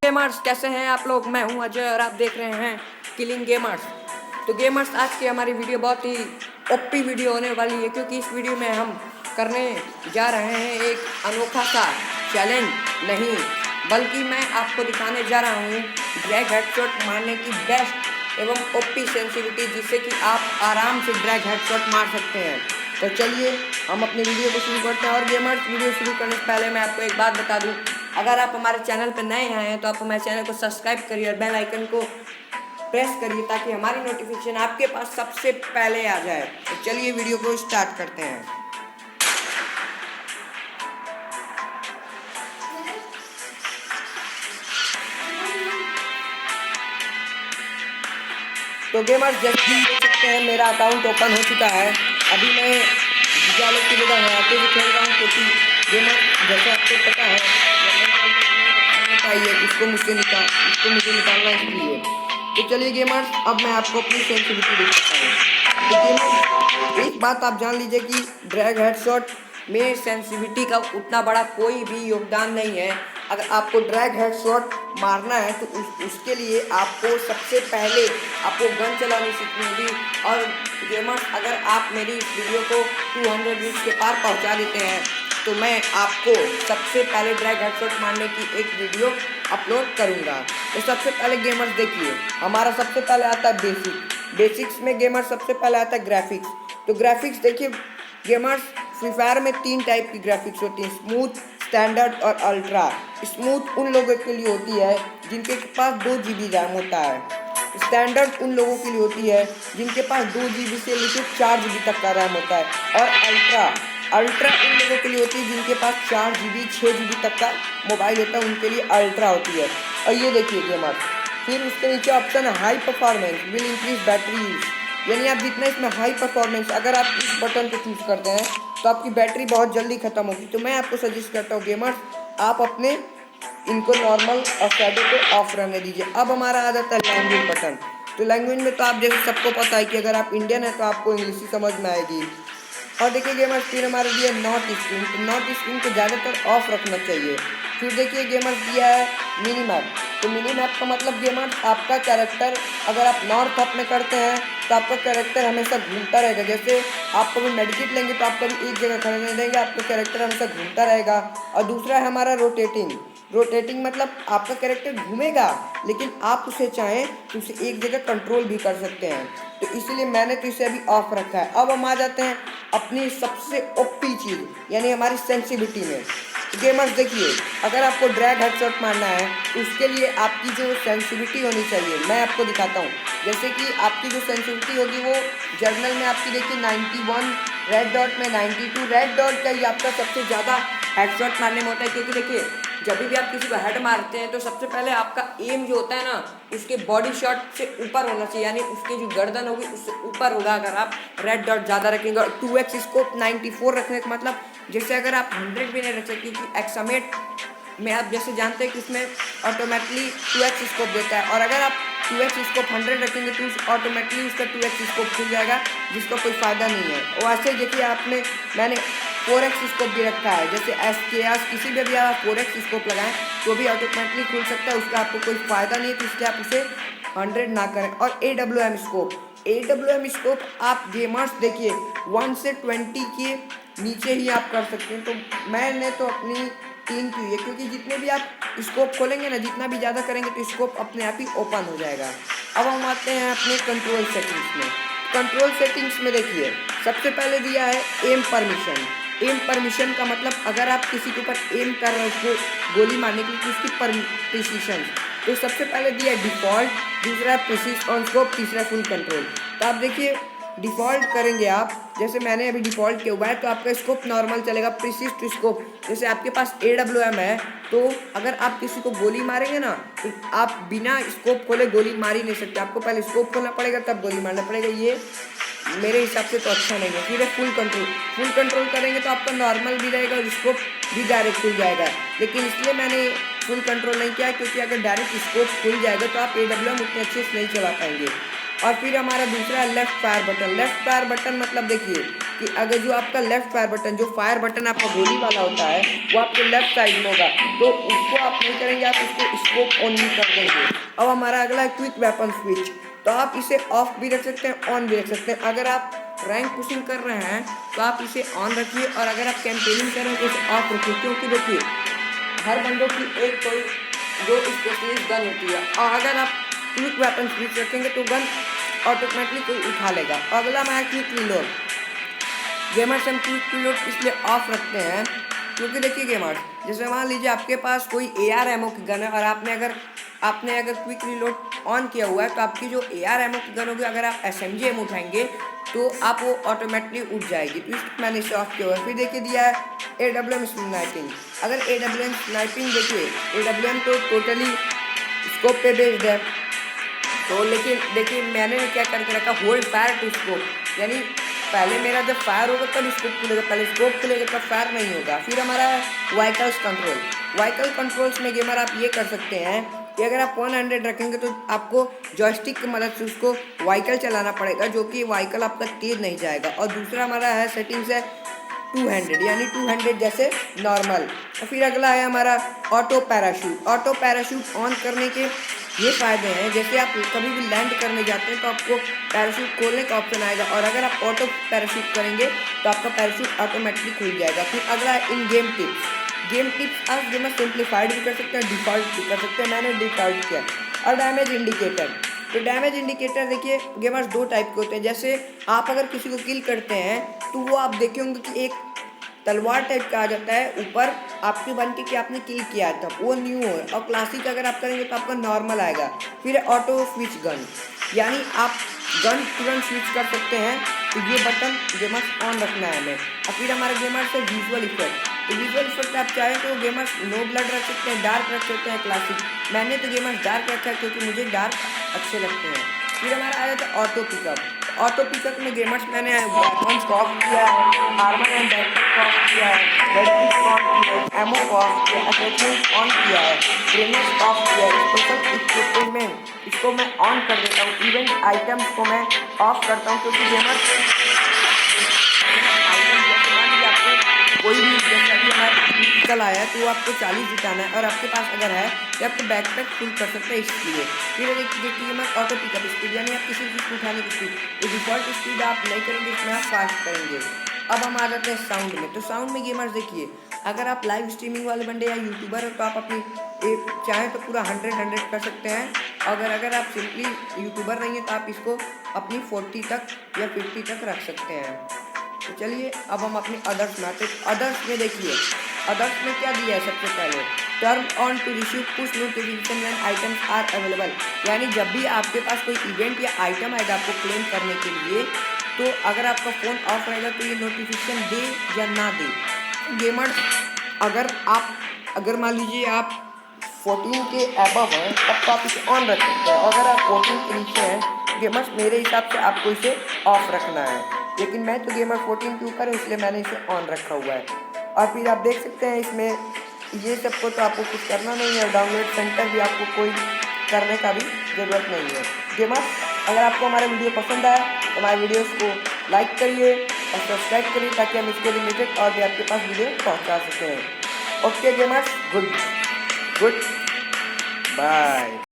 Gamers, कैसे हैं आप लोग। मैं हूं अजय और आप देख रहे हैं किलिंग गेमर्स। तो गेमर्स, आज की हमारी वीडियो बहुत ही ओपी वीडियो होने वाली है, क्योंकि इस वीडियो में हम करने जा रहे हैं एक अनोखा सा चैलेंज। नहीं बल्कि मैं आपको दिखाने जा रहा हूँ ड्रैग हेडशॉट मारने की बेस्ट एवं ओपी सेंसिटिविटी, जिससे कि आप आराम से ड्रैग हेडशॉट मार सकते हैं। तो चलिए हम अपनी वीडियो को शुरू करते हैं। और गेमर्स, वीडियो शुरू करने से पहले मैं आपको एक बात बता दूं, अगर आप हमारे चैनल पर नए आए हैं तो आप हमारे चैनल को सब्सक्राइब करिए और बेल आइकन को प्रेस करिए, ताकि हमारी नोटिफिकेशन आपके पास सबसे पहले आ जाए। तो चलिए वीडियो को स्टार्ट करते हैं। तो गेमर्स, जैसे देख सकते हैं मेरा अकाउंट ओपन हो चुका है। अभी मैं विद्यालय की जगह आते हुए खेल रहा हूँ, क्योंकि गेमर जैसे आपको पता है इसको मुझे निकालना इसलिए। तो चलिए गेमर्स, अब मैं आपको अपनी सेंसिटिविटी दिखाता हूँ। तो गेमर्स, एक बात आप जान लीजिए कि ड्रैग हेडशॉट में सेंसिटिविटी का उतना बड़ा कोई भी योगदान नहीं है। अगर आपको ड्रैग हेडशॉट मारना है तो उसके लिए आपको सबसे पहले आपको गन चलानी सीखनी होगी। और गेमर्स, अगर आप मेरी इस वीडियो को 200 व्यूज के पार पहुंचा देते हैं तो मैं आपको सबसे पहले ड्रैग हेडशॉट मारने की एक वीडियो अपलोड करूंगा। तो सबसे पहले गेमर्स देखिए, हमारा सबसे पहले आता है बेसिक्स में गेमर्स सबसे पहले आता है ग्राफिक्स। तो ग्राफिक्स देखिए गेमर्स, फ्री फायर में 3 टाइप की ग्राफिक्स होती है, स्मूथ, स्टैंडर्ड और अल्ट्रा। स्मूथ उन लोगों के लिए होती है जिनके पास 2 GB रैम होता है। स्टैंडर्ड उन लोगों के लिए होती है जिनके पास 2 GB से लेकर 4 GB तक का रैम होता है। और अल्ट्रा उन लोगों के लिए होती है जिनके पास 4 GB 6 GB तक का मोबाइल होता है, उनके लिए अल्ट्रा होती है। और ये देखिए गेमर्स, फिर उसके नीचे ऑप्शन है high performance will increase battery use, यानी आप जितना इसमें हाई परफॉर्मेंस, अगर आप इस बटन को चूज करते हैं तो आपकी बैटरी बहुत जल्दी खत्म होगी। तो मैं आपको सजेस्ट करता हूँ गेमर्स, आप अपने इनको नॉर्मल और शैडो को ऑफ रहने दीजिए। अब हमारा आ जाता है लैंग्वेज बटन। तो लैंग्वेज में तो आप जैसे सबको पता है कि अगर आप इंडियन है तो आपको इंग्लिश ही समझ में आएगी। और देखिए गेमर्स, फिर हमारे दिया नॉट स्क्रीन। तो नॉट स्क्रीन को ज़्यादातर ऑफ रखना चाहिए। फिर देखिए गेमर्स दिया है मिनी मैप। तो मिनी मैप का मतलब गेमर्स, आपका कैरेक्टर अगर आप नॉर्थ अप में करते हैं तो आपका कैरेक्टर हमेशा घूमता रहेगा। जैसे आप कभी मेडिकेट लेंगे तो आप कभी एक जगह खड़े नहीं रहेंगे, आपका कैरेक्टर हमेशा घूमता रहेगा। और दूसरा है हमारा रोटेटिंग मतलब आपका कैरेक्टर घूमेगा, लेकिन आप उसे चाहें तो उसे एक जगह कंट्रोल भी कर सकते हैं। तो इसलिए मैंने तो इसे अभी ऑफ रखा है। अब हम आ जाते हैं अपनी सबसे ओपी चीज़, यानी हमारी सेंसिटिविटी में। गेमर्स देखिए, अगर आपको ड्रैग हेडशॉट मारना है तो उसके लिए आपकी जो सेंसिटिविटी होनी चाहिए मैं आपको दिखाता हूँ। जैसे कि आपकी जो सेंसिटिविटी होगी वो जर्नल में आपकी देखिए 91, रेड डॉट में 92। रेड डॉट का ही आपका सबसे ज़्यादा हेडशॉट मारने में होता है, क्योंकि देखिए जब भी आप किसी को हेड मारते हैं तो सबसे पहले आपका एम जो होता है ना, उसके बॉडी शॉट से ऊपर होना चाहिए, यानी उसकी जो गर्दन होगी उससे ऊपर होगा। अगर आप रेड डॉट ज़्यादा रखेंगे और 2x स्कोप 94 रखने का मतलब, जैसे अगर आप 100 भी नहीं रख सकते, क्योंकि एक्समेट में आप जैसे जानते हैं कि उसमें ऑटोमेटिकली 2x स्कोप देता है। और अगर आप 2x स्कोप 100 रखेंगे तो ऑटोमेटिकली उसका 2x स्कोप खुल जाएगा, जिसका कोई फ़ायदा नहीं है। और ऐसे देखिए मैंने 4x स्कोप भी रखा है। जैसे SKS किसी भी आप 4x स्कोप लगाएं तो भी ऑटोमेटिकली खुल सकता है, उसका आपको कोई फ़ायदा नहीं है, तो इसलिए आप उसे 100 ना करें। और AWM स्कोप आप गेमर्स देखिए 1 से 20 के नीचे ही आप कर सकते हैं। तो मैंने तो अपनी 3 की हुई है, क्योंकि जितने भी आप स्कोप खोलेंगे ना, जितना भी ज़्यादा करेंगे तो स्कोप अपने आप ही ओपन हो जाएगा। अब हम आते हैं अपने कंट्रोल सेटिंग्स में। कंट्रोल सेटिंग्स में देखिए सबसे पहले दिया है एम परमिशन का मतलब, अगर आप किसी के ऊपर एम कर रहे हैं उसको गोली मारने के लिए तो उसकी प्रिसीशन। तो सबसे पहले दिया है डिफ़ॉल्ट, दूसरा है प्रिसीज ऑन स्कोप, तीसरा फुल कंट्रोल। तो आप देखिए डिफ़ॉल्ट करेंगे आप, जैसे मैंने अभी डिफ़ॉल्ट किया हुआ है, तो आपका स्कोप नॉर्मल चलेगा। प्रिसीज टू स्कोप, जैसे आपके पास AWM है तो अगर आप किसी को गोली मारेंगे ना तो आप बिना स्कोप खोले गोली मार ही नहीं सकते, आपको पहले स्कोप खोलना पड़ेगा तब गोली मारना पड़ेगा। ये मेरे हिसाब से तो अच्छा नहीं है। फिर है फुल कंट्रोल करेंगे तो आपका नॉर्मल भी रहेगा और स्कोप भी डायरेक्ट खुल जाएगा। लेकिन इसलिए मैंने फुल कंट्रोल नहीं किया, क्योंकि अगर डायरेक्ट स्कोप खुल जाएगा तो आप AWM उतने अच्छे से नहीं चला पाएंगे। और फिर हमारा दूसरा left fire button. Left fire button मतलब देखिए कि अगर जो आपका लेफ्ट फायर बटन, जो फायर बटन आपका गोली वाला होता है वो आपके लेफ्ट साइड में होगा, तो उसको आप नहीं करेंगे, आप उसको स्कोप ऑन नहीं कर देंगे। अब हमारा अगला है क्विक वेपन स्विच। तो आप इसे ऑफ भी रख सकते हैं, ऑन भी रख सकते हैं। अगर आप रैंक पुशिंग कर रहे हैं तो आप इसे ऑन रखिए, और अगर आप कैंपेनिंग कर रहे हैं तो इसे ऑफ रखिए, क्योंकि देखिए हर बंदों की एक कोई जो स्पेशलिस्ट गन होती है, और अगर आप क्विक वेपन स्विच रखेंगे तो गन ऑटोमेटिकली कोई उठा लेगा। अगला हमारा क्विक रिलोड। गेमर्स हम क्विक रिलोड इसलिए ऑफ रखते हैं क्योंकि देखिए गेमर्स, जैसे मान लीजिए आपके पास कोई AR एमओ की गन है और आपने अगर क्विक रिलोड ऑन किया हुआ है, तो आपकी जो AR एमओ की गन होगी, अगर आप SMG एमओ उठाएंगे तो आप वो ऑटोमेटिकली उठ जाएगी। तो इस मैंने इसे ऑफ किया हुआ है। फिर देखिए दिया है AWM स्नाइपिंग। अगर AWM स्नाइपिंग देखिए, AWM तो टोटली स्कोप पे बेस्ड है, तो लेकिन देखिए मैंने क्या करके रखा, होल्ड फायर टू स्कोप, यानी पहले मेरा जब फायर होगा तब स्कोप खुलेगा, पहले स्कोप खुलेगा तब फायर नहीं होगा। फिर हमारा व्हीकल्स कंट्रोल। व्हीकल कंट्रोल्स में गेमर आप ये कर सकते हैं कि अगर आप 100 रखेंगे तो आपको जॉयस्टिक की मदद से उसको व्हीकल चलाना पड़ेगा, जो कि व्हीकल आपका तेज नहीं जाएगा। और दूसरा हमारा है सेटिंग्स है 200, यानी 200 जैसे नॉर्मल। और फिर अगला है हमारा auto parachute. Auto parachute on करने के ये फ़ायदे हैं, जैसे आप कभी भी लैंड करने जाते हैं तो आपको पैराशूट खोलने का ऑप्शन आएगा, और अगर आप ऑटो पैराशूट करेंगे तो आपका पैराशूट ऑटोमेटिकली खुल जाएगा। फिर अगला है इन गेम टिप्स। गेम टिप्स आप गेमर सिंप्लीफाइड भी कर सकते हैं, डिफ़ॉल्ट भी कर सकते हैं, मैंने डिफ़ॉल्ट किया। और डैमेज इंडिकेटर। तो डैमेज इंडिकेटर देखिए गेमर्स दो टाइप के होते हैं। जैसे आप अगर किसी को किल करते हैं तो वो आप देखे होंगे कि एक तलवार टाइप का आ जाता है ऊपर आपके बन के कि आपने किल किया था, वो न्यू है। और क्लासिक अगर आप करेंगे तो आपका नॉर्मल आएगा। फिर ऑटो स्विच गन, यानी आप गन तुरंत स्विच कर सकते हैं, तो ये बटन गेमर्स ऑन रखना है हमें। और फिर हमारे गेमर्स है विजुअल इफेक्ट। तो विजुअल इफेक्ट आप चाहें तो गेमर्स नो ब्लड रख सकते हैं, डार्क रख सकते हैं, क्लासिक। मैंने तो गेमर्स डार्क रखा है क्योंकि मुझे डार्क अच्छे लगते हैं। फिर हमारा आ जाता है ऑटो पिकअप। ऑटो पिकअप में गेमर्स मैंने वेपन्स को ऑफ किया है, आर्मर एंड बैटरी को ऑफ किया है, बैटरी को ऑफ किया है, एमओ को ऑफ किया है, अटैचमेंट ऑन किया है, ग्रेनेड्स ऑफ किया है। स्पेशल इक्विपमेंट में इसको मैं ऑन कर देता हूँ। इवेंट आइटम्स को मैं ऑफ करता हूँ, क्योंकि गेमर्स आइटम जैसे मान लीजिए आपको कोई भी, जैसे अभी हमारा निकल आया है तो वो आपको 40 जिताना है, और आपके पास अगर है तो आपको बैकपैक फुल कर सकते हैं इसलिए। फिर देखिए मैं ऑटो पिकअप स्पीड, यानी आप किसी चीज़ को उठाने की स्पीड, तो डिफॉल्ट स्पीड आप नहीं करेंगे, इसमें आप फास्ट करेंगे। अब हम आ जाते हैं साउंड में। तो साउंड में गेमर्स देखिए, अगर आप लाइव स्ट्रीमिंग वाले बंदे या यूट्यूबर हो तो आप अपनी चाहें तो पूरा 100 कर सकते हैं। अगर आप सिंपली यूट्यूबर नहीं है तो आप इसको अपनी 40 तक या 50 तक रख सकते हैं। तो चलिए अब हम अपने अदर्स में आते हैं। अदर्स में देखिए, अदर्स में क्या दिया है सबसे पहले, turn on to receive push notification when items are available, यानी जब भी आपके पास कोई इवेंट या आइटम आएगा आपको क्लेम करने के लिए, तो अगर आपका फ़ोन ऑफ रहेगा तो ये नोटिफिकेशन दे या ना दे। गेमर्स अगर मान लीजिए आप 14 के अबव हैं तब तो आप इसे ऑन रख सकते हैं। अगर आप 14 के नीचे हैं गेमर्स, मेरे हिसाब से आपको इसे ऑफ रखना है, लेकिन मैं तो गेमर 14 के ऊपर है इसलिए मैंने इसे ऑन रखा हुआ है। और फिर आप देख सकते हैं इसमें ये सबको तो आपको कुछ करना नहीं है, डाउनलोड सेंटर भी आपको कोई करने का भी ज़रूरत नहीं है। गेमर्स, अगर आपको हमारा वीडियो पसंद आया तो हमारे वीडियोस को लाइक करिए और सब्सक्राइब करिए, ताकि हम इसके रिलेटेड और भी आपके पास वीडियो पहुंचा सकें। Okay gamers, good bye.